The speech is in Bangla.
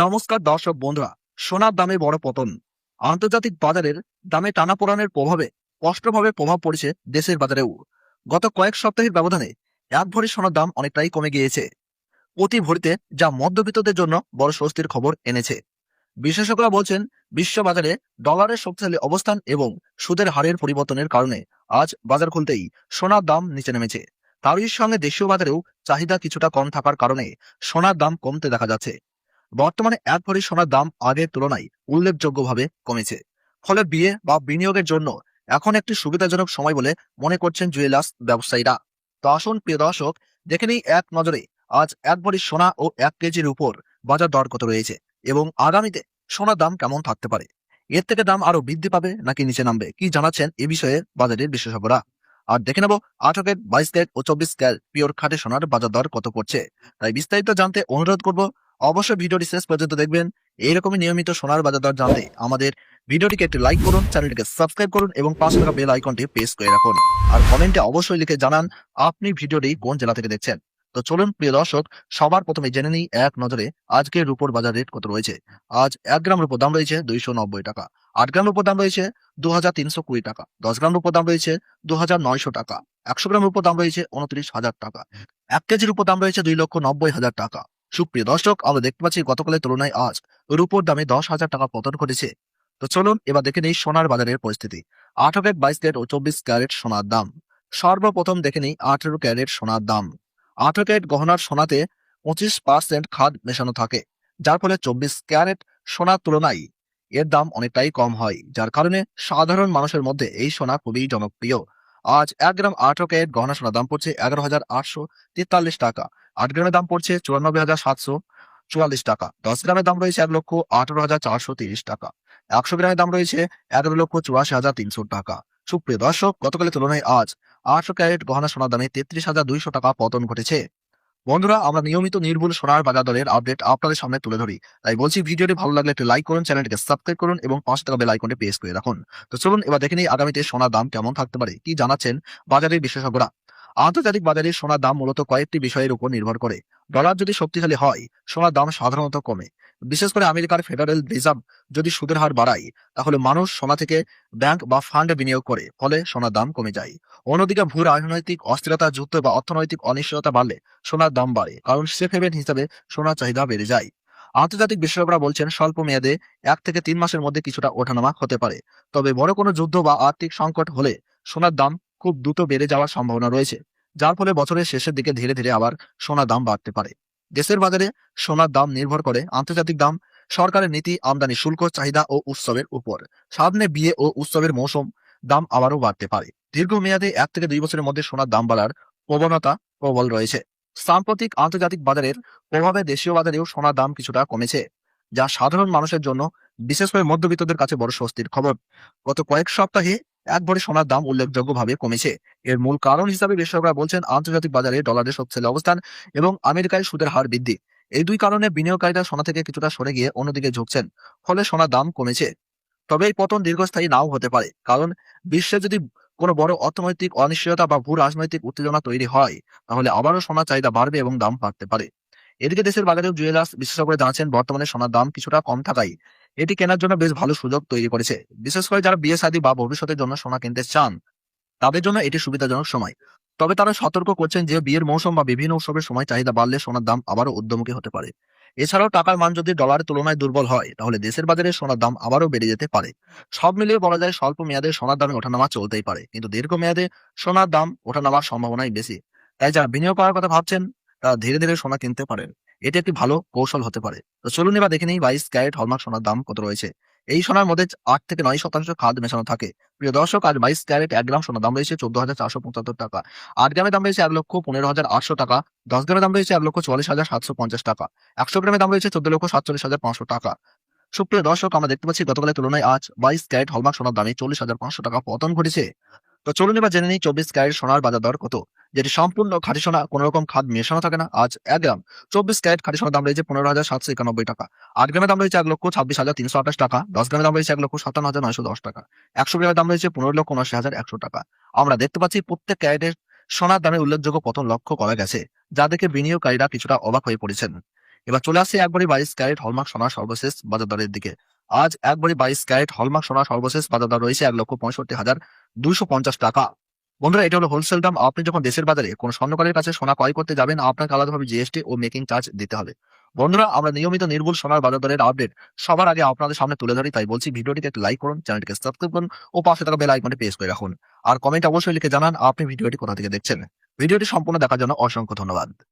নমস্কার দর্শক বন্ধুরা। সোনার দামে বড় পতন, আন্তর্জাতিক বাজারের দামে টানাপোড়েনের প্রভাবে স্পষ্টভাবে প্রভাব পড়েছে দেশের বাজারেও। গত কয়েক সপ্তাহের ব্যবধানে এক ভরি সোনার দাম অনেকটাই কমে গিয়েছে প্রতি ভরিতে, যা মধ্যবিত্তদের জন্য বড় স্বস্তির খবর এনেছে। বিশেষজ্ঞরা বলছেন, বিশ্ব বাজারে ডলারের শক্তিশালী অবস্থান এবং সুদের হারের পরিবর্তনের কারণে আজ বাজার খুলতেই সোনার দাম নিচে নেমেছে। তারই সঙ্গে দেশীয় বাজারেও চাহিদা কিছুটা কম থাকার কারণে সোনার দাম কমতে দেখা যাচ্ছে। বর্তমানে এক ভরি সোনার দাম আগের তুলনায় উল্লেখযোগ্যভাবে কমেছে। ফলে বিয়ে বা বিনিয়োগের জন্য এখন একটি সুবিধাজনক সময় বলে মনে করছেন জুয়েলার্স ব্যবসায়ীরা। তো আসুন প্রিয় দর্শক, দেখে নিই এক নজরে আজ এক ভরি সোনা ও 1 কেজির উপর বাজার দর কত রয়েছে এবং আগামীতে সোনার দাম কেমন থাকতে পারে। এর থেকে দাম আরো বৃদ্ধি পাবে নাকি নিচে নামবে, কি জানাচ্ছেন এ বিষয়ে বাজারের বিশেষজ্ঞরা। আর দেখে নেব 18 ক্যারেট, 22 ক্যারেট ও 24 ক্যারেট পিওর খাঁটি সোনার বাজার দর কত পড়ছে। তাই বিস্তারিত জানতে অনুরোধ করব, অবশ্যই ভিডিওটি শেষ পর্যন্ত দেখবেন। এইরকমই নিয়মিত সোনার বাজার দর জানতে আমাদের ভিডিওটিকে একটি লাইক করুন, চ্যানেলটিকে সাবস্ক্রাইব করুন এবং পাশে থাকা বেল আইকনটি প্রেস করে রাখুন। আর কমেন্টে অবশ্যই লিখে জানান আপনি ভিডিওটি কোন জেলা থেকে দেখছেন। তো চলুন প্রিয় দর্শক, সবার প্রথমে জেনে নিই এক নজরে আজকের রুপোর বাজার রেট কত রয়েছে। আজ 1 গ্রাম রুপোর দাম রয়েছে 290 টাকা, 8 গ্রাম রুপোর দাম রয়েছে 2320 টাকা, 10 গ্রাম রুপোর দাম রয়েছে 2900 টাকা, 100 গ্রাম রুপোর দাম রয়েছে 29,000 টাকা, 1 কেজির উপর দাম রয়েছে 2,90,000 টাকা। সুপ্রিয় দর্শক, আমরা দেখতে পাচ্ছি গতকালের তুলনায় আজ রুপোর দামে 10,000 টাকা পতন ঘটেছে। তো চলুন এবার দেখে নিই সোনার বাজারের পরিস্থিতি। 18 ক্যারেট, 22 ক্যারেট ও 24 ক্যারেট সোনার দাম। সর্বপ্রথম দেখে নিই 18 ক্যারেট সোনার দাম। 18 ক্যারেট গহনার সোনাতে 25% খাদ মেশানো থাকে, যার ফলে 24 ক্যারেট সোনার তুলনায় এর দাম অনেকটাই কম হয়, যার কারণে সাধারণ মানুষের মধ্যে এই সোনা খুবই জনপ্রিয়। আজ 1 গ্রাম 18 ক্যারেট গহনা সোনার দাম পড়ছে 11,843 টাকা, 8 গ্রামের দাম পড়ছে 94,744 টাকা, 10 গ্রামের দাম রয়েছে 1,18,430 টাকা, 100 গ্রামের দাম রয়েছে 11,84,300 টাকা। সুপ্রিয় দর্শক, গতকালের তুলনায় আজ 18 ক্যারেট গহনা সোনার দামে 33,200 টাকা পতন ঘটেছে। বন্ধুরা, আমরা নিয়মিত নির্ভুল সোনার বাজার দরের আপডেট আপনাদের সামনে তুলে ধরি। তাই বলছি, ভিডিওটি ভালো লাগলে একটি লাইক করুন, চ্যানেলটিকে সাবস্ক্রাইব করুন এবং পাশে থাকা বেল আইকনটি প্রেস করে রাখুন। তো চলুন এবার দেখে নিই আগামীতে সোনার দাম কেমন থাকতে পারে, কি জানাচ্ছেন বাজারের বিশেষজ্ঞরা। আন্তর্জাতিক বাজারে সোনার দাম মূলত কয়েকটি বিষয়ের উপর নির্ভর করে। ডলার যদি শক্তিশালী হয়, সোনার দাম সাধারণত কমে। বিশেষ করে আমেরিকার ফেডারেল রিজার্ভ যদি সুদের হার বাড়ায়, তাহলে মানুষ সোনা থেকে ব্যাংক বা ফান্ডে বিনিয়োগ করে, ফলে সোনার দাম কমে যায়। অন্যদিকে ভূ রাজনৈতিক অস্থিরতা, যুদ্ধ বা অর্থনৈতিক অনিশ্চয়তা বাড়লে সোনার দাম বাড়ে, কারণ সেফ হেভেন হিসেবে সোনার চাহিদা বেড়ে যায়। আন্তর্জাতিক বিশেষজ্ঞরা বলছেন, স্বল্প মেয়াদে 1 থেকে 3 মাসের মধ্যে কিছুটা ওঠানামা হতে পারে। তবে বড় কোনো যুদ্ধ বা আর্থিক সংকট হলে সোনার দাম খুব দ্রুত বেড়ে যাওয়ার সম্ভাবনা রয়েছে, যার ফলে বছরের শেষের দিকে ধীরে ধীরে আবার সোনার দাম বাড়তে পারে। দেশের বাজারে সোনার দাম নির্ভর করে আন্তর্জাতিক দাম, সরকারের নীতি, আমদানি শুল্ক, চাহিদা ও উৎসবের উপর। সামনে বিয়ে ও উৎসবের মৌসুম, দাম আবারও বাড়তে পারে। দীর্ঘমেয়াদে 1 থেকে 2 বছরের মধ্যে সোনার দাম বাড়ার প্রবণতা প্রবল রয়েছে। সাম্প্রতিক আন্তর্জাতিক বাজারের প্রভাবে দেশীয় বাজারেও সোনার দাম কিছুটা কমেছে, যা সাধারণ মানুষের জন্য, বিশেষ করে মধ্যবিত্তদের কাছে বড় স্বস্তির খবর। গত কয়েক সপ্তাহে এক ভরি সোনার দাম উল্লেখযোগ্যভাবে কমেছে। এর মূল কারণ হিসাবে বিশেষজ্ঞরা বলছেন, আন্তর্জাতিক বাজারে ডলারের শক্তিশালী অবস্থান এবং আমেরিকায় সুদের হার বৃদ্ধি। এই দুই কারণে বিনিয়োগকারীরা সোনা থেকে কিছুটা সরে গিয়ে অন্যদিকে ঝুঁকছেন, ফলে সোনার দাম কমেছে। তবে এই পতন দীর্ঘস্থায়ী নাও হতে পারে, কারণ বিশ্বে যদি কোনো বড় অর্থনৈতিক অনিশ্চয়তা বা ভূ রাজনৈতিক উত্তেজনা তৈরি হয়, তাহলে আবারও সোনার চাহিদা বাড়বে এবং দাম বাড়তে পারে। এদিকে দেশের বাজারেও জুয়েলার্স বিশেষজ্ঞরা জানাচ্ছেন, বর্তমানে সোনার দাম কিছুটা কম থাকায় এটি কেনার জন্য বেশ ভালো সুযোগ তৈরি করেছে। বিশেষ করে যারা বিয়ে শাদী বা ভবিষ্যতের জন্য সোনা কিনতে চান, তাদের জন্য এটি সুবিধাজনক সময়। তবে তারা সতর্ক করছেন যে বিয়ের মৌসুম বা বিভিন্ন উৎসবের সময় চাহিদা বাড়লে সোনার দাম আবারও ঊর্ধ্বমুখী হতে পারে। এছাড়াও টাকার মান যদি ডলারের তুলনায় দুর্বল হয়, তাহলে দেশের বাজারে সোনার দাম আবারও বেড়ে যেতে পারে। সব মিলিয়ে বলা যায়, স্বল্প মেয়াদে সোনার দামে ওঠানামা চলতেই পারে, কিন্তু দীর্ঘমেয়াদে সোনার দাম ওঠানামার সম্ভাবনাই বেশি। তাই যারা বিনিয়োগ করার কথা ভাবছেন, তারা ধীরে ধীরে সোনা কিনতে পারেন। এটি একটি ভালো কৌশল হতে পারে। তো চলুন এবার দেখে নিই 22 ক্যারেট হলমার্ক সোনার দাম কত রয়েছে। এই সোনার মধ্যে 8 থেকে 9 শতাংশ খাদ মেশানো থাকে। প্রিয় দর্শক, আজ 22 ক্যারেট 1 গ্রাম সোনার দাম রয়েছে 14,475 টাকা, 8 গ্রামের দাম রয়েছে 1,15,800 টাকা, 10 গ্রামের দাম রয়েছে 1,44,750 টাকা, 100 গ্রামের দাম রয়েছে 14,47,500 টাকা। সুপ্রিয় দর্শক, আমরা দেখতে পাচ্ছি গতকালের তুলনায় আজ 22 ক্যারেট হলমার্ক সোনার দামে 40,500 টাকা পতন ঘটেছে। তো চলুন এবার জেনে নিই 24 ক্যারেট সোনার বাজার দর কত, যেটি সম্পূর্ণ খাঁটি সোনা, কোন রকম খাদ মেশানো থাকে না। আজ 1 গ্রাম 24 ক্যারেট খাঁটি সোনার দাম রয়েছে 15,791 টাকা, 8 গ্রামের দাম রয়েছে 1,26,328 টাকা, 10 গ্রামের দাম রয়েছে 1,57,910 টাকা, 100 গ্রামের দাম রয়েছে 15,79,100 টাকা। আমরা দেখতে পাচ্ছি প্রত্যেক ক্যারেটের সোনার দামে উল্লেখযোগ্য পতন লক্ষ্য করা গেছে, যা দেখে বিনিয়োগকারীরা কিছুটা অবাক হয়ে পড়েছেন। এবার চলে আসছে 1 ভরি 22 ক্যারেট হলমার্ক সোনার সর্বশেষ বাজার দরের দিকে। আজ 1 ভরি 22 ক্যারেট হলমার্ক সোনার সর্বশেষ বাজার দর রয়েছে 1,65,250 টাকা। বন্ধুরা, এটা হলো হোলসেল দাম। আপনি যখন দেশের বাজারে কোনো স্বর্ণকারের কাছে সোনা ক্রয় করতে যাবেন, আপনাকে আলাদাভাবে জিএসটি ও মেকিং চার্জ দিতে হবে। বন্ধুরা, আমরা নিয়মিত নির্ভুল সোনার বাজার দরের আপডেট সবার আগে আপনাদের সামনে তুলে ধরি, তাই বলছি ভিডিওটিকে একটু লাইক করুন, চ্যানেলটিকে সাবস্ক্রাইব করুন ও পাশে থাকা বেল আইকনটি প্রেস করে রাখুন। আর কমেন্টে অবশ্যই লিখে জানান আপনি ভিডিওটি কোথা থেকে দেখছেন। ভিডিওটি সম্পূর্ণ দেখার জন্য অসংখ্য ধন্যবাদ।